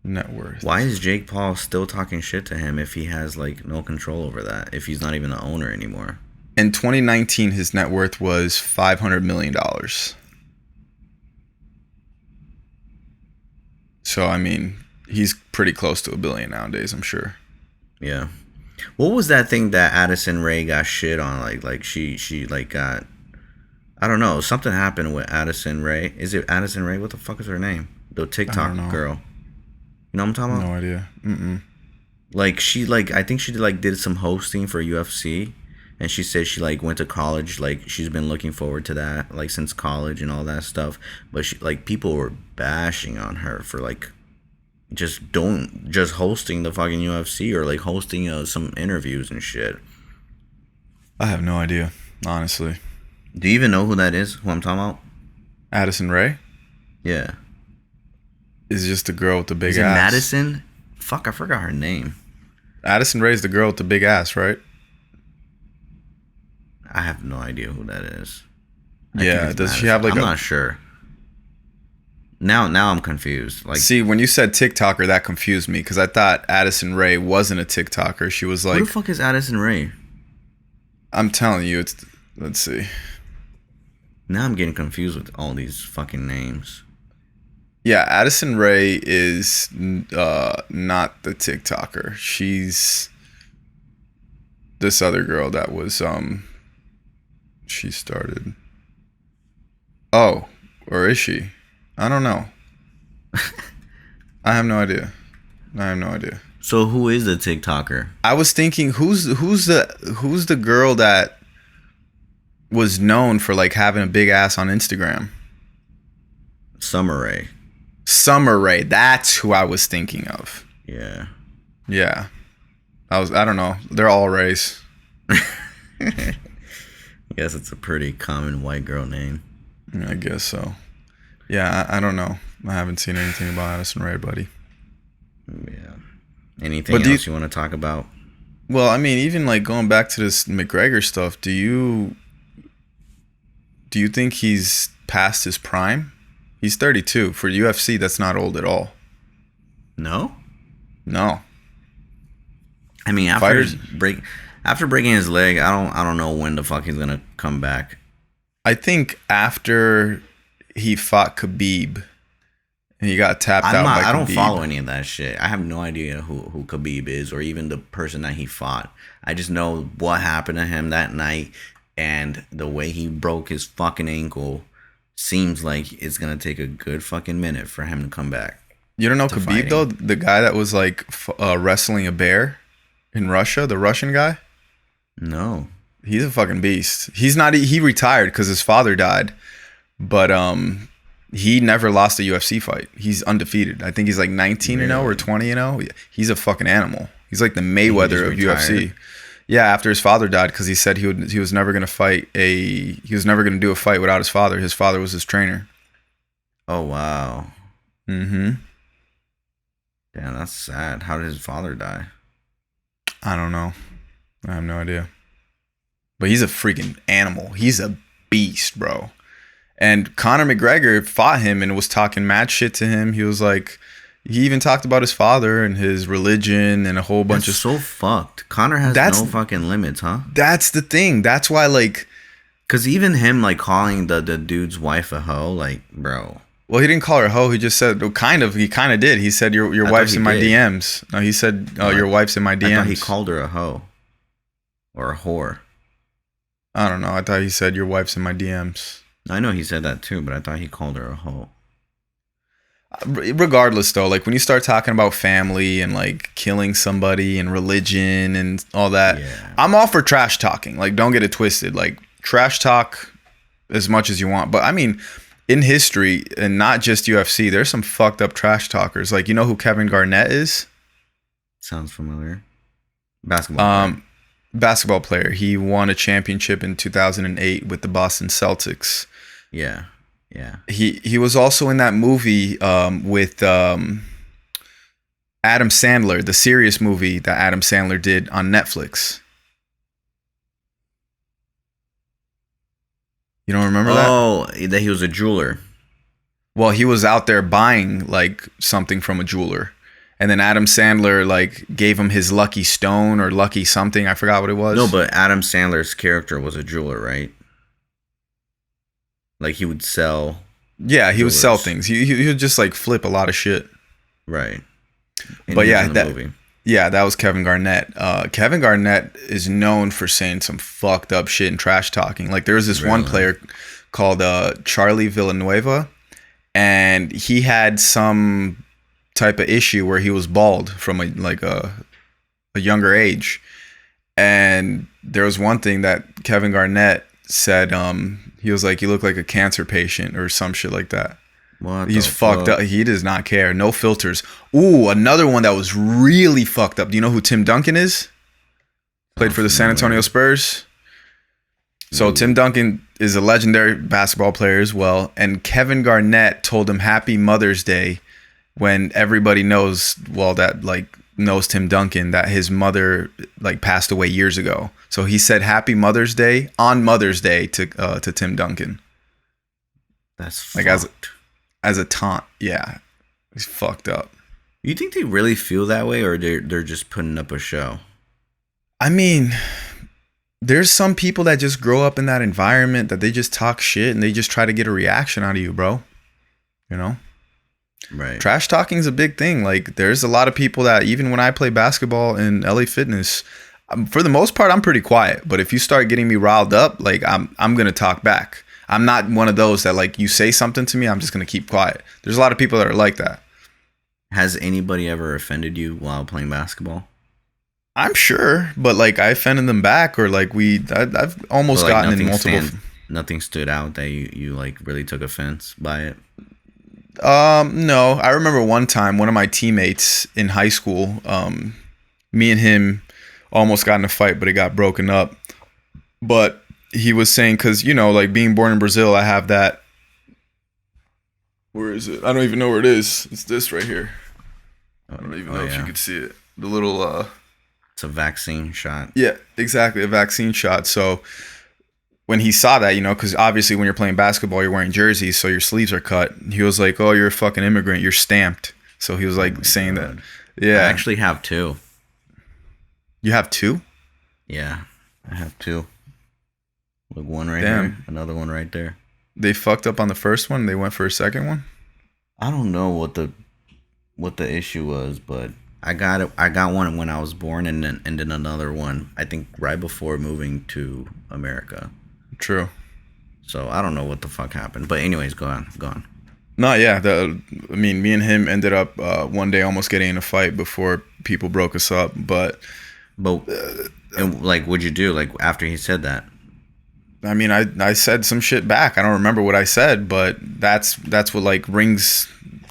Net worth. Why is Jake Paul still talking shit to him if he has like no control over that? If he's not even the owner anymore? In 2019, his net worth was $500 million. So, I mean, he's pretty close to $1 billion nowadays, I'm sure. Yeah. What was that thing that Addison Rae got shit on? Like she like got, I don't know, something happened with Addison Rae. Is it Addison Rae? What the fuck is her name? The I don't TikTok know. girl. You know what I'm talking about? No idea. Mm-mm. Like she like I think she did some hosting for UFC, and she said she like went to college, like she's been looking forward to that like since college and all that stuff. But she like people were bashing on her for like just hosting the fucking UFC or like hosting some interviews and shit. I have no idea, honestly. Do you even know who that is? Who I'm talking about? Addison Rae Yeah. is just the girl with the big Is it ass. Madison? Fuck, I forgot her name. Addison Rae is the girl with the big ass, right? I have no idea who that is. Yeah. Does she have like I'm not sure. Now I'm confused. Like, See, when you said TikToker, that confused me because I thought Addison Rae wasn't a TikToker. She was like, who the fuck is Addison Rae? I'm telling you, it's. Let's see. Now I'm getting confused with all these fucking names. Yeah, Addison Rae is not the TikToker. She's this other girl that was she started. Oh, or is she? I don't know. I have no idea. So who is the TikToker? I was thinking who's the girl that was known for like having a big ass on Instagram? Summer Rae. Summer Rae, that's who I was thinking of. Yeah. Yeah. I don't know. They're all Rays. Guess it's a pretty common white girl name. I guess so. Yeah, I don't know. I haven't seen anything about Addison Rae, buddy. Yeah. Anything else you want to talk about? Well, I mean, even like going back to this McGregor stuff, do you think he's past his prime? He's 32. For UFC, that's not old at all. No? No. I mean, after breaking his leg, I don't know when the fuck he's gonna come back. I think after he fought Khabib and he got tapped out by Khabib. I don't follow any of that shit. I have no idea who Khabib is or even the person that he fought. I just know what happened to him that night, and the way he broke his fucking ankle seems like it's gonna take a good fucking minute for him to come back. You don't know Khabib though? The guy that was like wrestling a bear in Russia, the Russian guy? No. He's a fucking beast. He retired because his father died, but he never lost a UFC fight. He's undefeated. I think he's like 19-0 or 20-0. He's a fucking animal. He's like the Mayweather of UFC. Yeah, after his father died, because he said he was never gonna do a fight without his father. His father was his trainer. Oh wow. Mm-hmm. Damn, that's sad. How did his father die? I don't know. I have no idea. But he's a freaking animal. He's a beast, bro. And Conor McGregor fought him and was talking mad shit to him. He was like, he even talked about his father and his religion and a whole bunch of so fucked. Conor has no fucking limits, huh? That's the thing. That's why, like, because even him like calling the dude's wife a hoe, like, bro. Well, he didn't call her a hoe. He just said, well, kind of. He kind of did. He said, your wife's in my DMs. No, he said, your wife's in my DMs. I thought he called her a hoe or a whore. I don't know. I thought he said, your wife's in my DMs. I know he said that too, but I thought he called her a hoe. Regardless, though, like when you start talking about family and like killing somebody and religion and all that, yeah. I'm all for trash talking. Like, don't get it twisted. Like, trash talk as much as you want. But I mean, in history, and not just UFC, there's some fucked up trash talkers. Like, you know who Kevin Garnett is? Sounds familiar. Basketball player. He won a championship in 2008 with the Boston Celtics. Yeah. Yeah. He was also in that movie with Adam Sandler, the serious movie that Adam Sandler did on Netflix. You don't remember that? Oh, that he was a jeweler. Well, he was out there buying like something from a jeweler. And then Adam Sandler like gave him his lucky stone or lucky something. I forgot what it was. No, but Adam Sandler's character was a jeweler, right? Like he would sell. Yeah, he would sell things. He would just like flip a lot of shit. Right. But yeah, that movie. Yeah, that was Kevin Garnett. Kevin Garnett is known for saying some fucked up shit and trash talking. Like there was this one player called Charlie Villanueva, and he had some type of issue where he was bald from a younger age. And there was one thing that Kevin Garnett said. He was like, "You look like a cancer patient" or some shit like that. He's fucked up. He does not care. No filters. Ooh, another one that was really fucked up. Do you know who Tim Duncan is? Played for the San Antonio Spurs. So Tim Duncan is a legendary basketball player as well. And Kevin Garnett told him Happy Mother's Day when everybody knows, knows Tim Duncan, that his mother passed away years ago. So he said Happy Mother's Day on Mother's Day to Tim Duncan. That's fucked. As a taunt. Yeah. He's fucked up. You think they really feel that way, or they're just putting up a show? I mean, there's some people that just grow up in that environment that they just talk shit and they just try to get a reaction out of you, bro. You know? Right. Trash talking is a big thing. Like, there's a lot of people that, even when I play basketball in LA Fitness, for the most part, I'm pretty quiet. But if you start getting me riled up, like, I'm going to talk back. I'm not one of those that, like, you say something to me, I'm just going to keep quiet. There's a lot of people that are like that. Has anybody ever offended you while playing basketball? I'm sure, but, like, I offended them back, or, like, I've almost gotten in multiple... Nothing stood out that you like, really took offense by it? No. I remember one time, one of my teammates in high school, me and him almost got in a fight, but it got broken up. But he was saying, because, you know, like, being born in Brazil, I have that. Where is it? I don't even know where it is. It's this right here. I don't even know if you could see it. The little it's a vaccine shot. Yeah, exactly, a vaccine shot. So when he saw that, you know, because obviously when you're playing basketball, you're wearing jerseys, so your sleeves are cut. He was like, "Oh, you're a fucking immigrant. You're stamped." So he was like saying that. Yeah, I actually have two. You have two? Yeah, I have two. Like, one right here, another one right there. They fucked up on the first one. They went for a second one. I don't know what the issue was, but I got it. I got one when I was born, and then another one, I think, right before moving to America. True. So I don't know what the fuck happened, but anyways, go on. No, yeah. I mean, me and him ended up one day almost getting in a fight before people broke us up. But and, like, what'd you do? Like, after he said that? I mean, I said some shit back. I don't remember what I said, but that's what, like,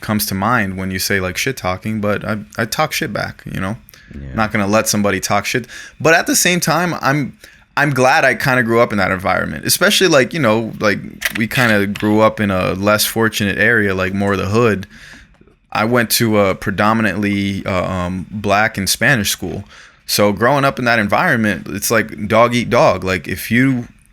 comes to mind when you say, like, shit talking. But I talk shit back, you know. Yeah. I'm not gonna let somebody talk shit. But at the same time, I'm glad I kind of grew up in that environment, especially, like, you know, like, we kind of grew up in a less fortunate area, like more of the hood. I went to a predominantly black and Spanish school. So growing up in that environment, it's like dog eat dog. Like,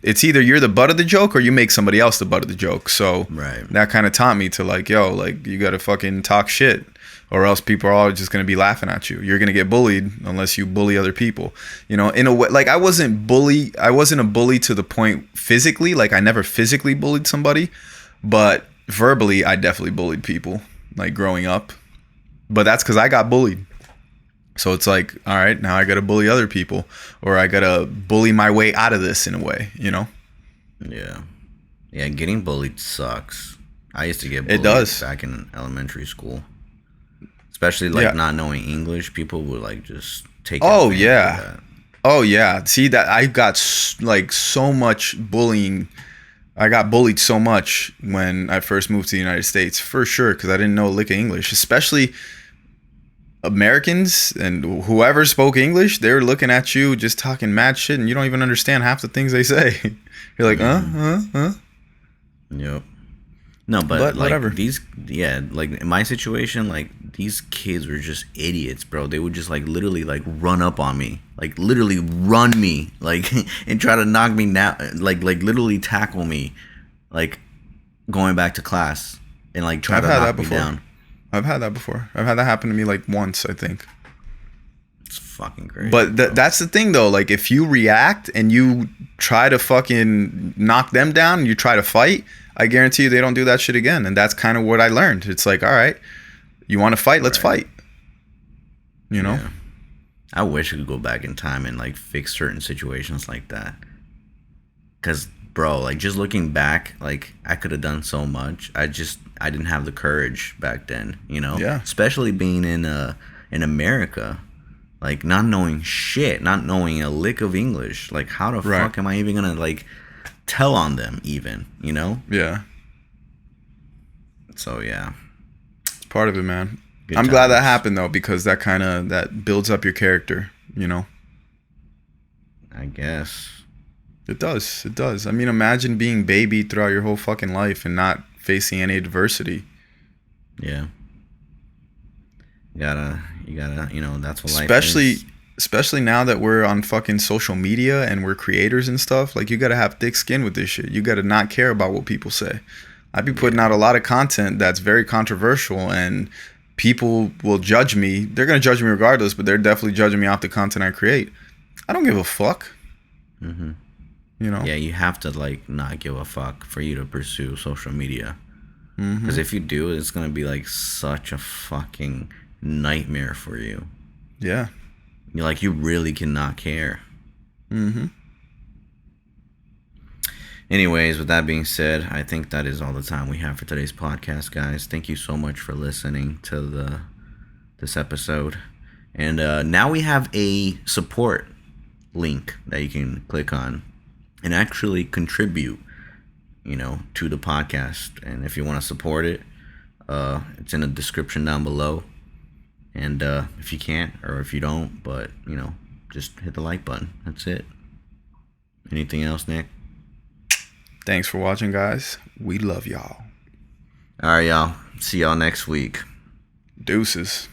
it's either you're the butt of the joke or you make somebody else the butt of the joke. So that kind of taught me to, like, yo, like, you got to fucking talk shit, or else people are all just going to be laughing at you. You're going to get bullied unless you bully other people. You know, in a way, like, I wasn't a bully to the point physically. Like, I never physically bullied somebody, but verbally, I definitely bullied people, like, growing up. But that's because I got bullied. So it's like, all right, now I got to bully other people, or I got to bully my way out of this in a way, you know? Yeah. Yeah, getting bullied sucks. I used to get bullied back in elementary school. Especially, like, not knowing English, people would, like, just take Oh, yeah. Of that. Oh, yeah. See, that I got, like, so much bullying. I got bullied so much when I first moved to the United States, for sure, because I didn't know a lick of English, especially Americans and whoever spoke English. They're looking at you just talking mad shit, and you don't even understand half the things they say. You're like, Yep. No, but like, whatever. Like, in my situation, like, these kids were just idiots, bro. They would just, like, literally, like, run up on me, like, literally run me, like, and try to knock me down, like literally tackle me, like, going back to class, and, like, try to knock me down. I've had that before. I've had that happen to me, like, once, I think. It's fucking crazy. But that's the thing, though. Like, if you react and you try to fucking knock them down and you try to fight, I guarantee you they don't do that shit again. And that's kind of what I learned. It's like, all right, you want to fight? Let's fight. You know? I wish I could go back in time and like fix certain situations like that. Cause bro, like just looking back, like I could have done so much. I didn't have the courage back then, you know? Yeah. Especially being in America. Like not knowing shit, not knowing a lick of English. Like how the Right. fuck am I even gonna like tell on them even, you know? Yeah. So yeah. It's part of it, man. Good I'm glad that times. happened though, because that builds up your character, you know? I guess. It does. It does. I mean, imagine being babied throughout your whole fucking life and not facing any adversity. Yeah. You gotta, you know, that's what life Especially is. especially now that we're on fucking social media and we're creators and stuff, like you gotta have thick skin with this shit. You gotta not care about what people say. I'd be putting out a lot of content that's very controversial and people will judge me. They're gonna judge me regardless, but they're definitely judging me off the content I create. I don't give a fuck. Mm-hmm. You know? Yeah, you have to like not give a fuck for you to pursue social media. Mm-hmm. Because if you do, it's gonna be like such a fucking nightmare for you. Yeah. You like you really cannot care. Mm-hmm. Anyways, with that being said, I think that is all the time we have for today's podcast, guys. Thank you so much for listening to this episode. And now we have a support link that you can click on and actually contribute, you know, to the podcast. And if you want to support it, it's in the description down below. And if you can't or if you don't, but you know, just hit the like button. That's it. Anything else, Nick? Thanks for watching, guys. We love y'all. All right, y'all. See y'all next week. Deuces.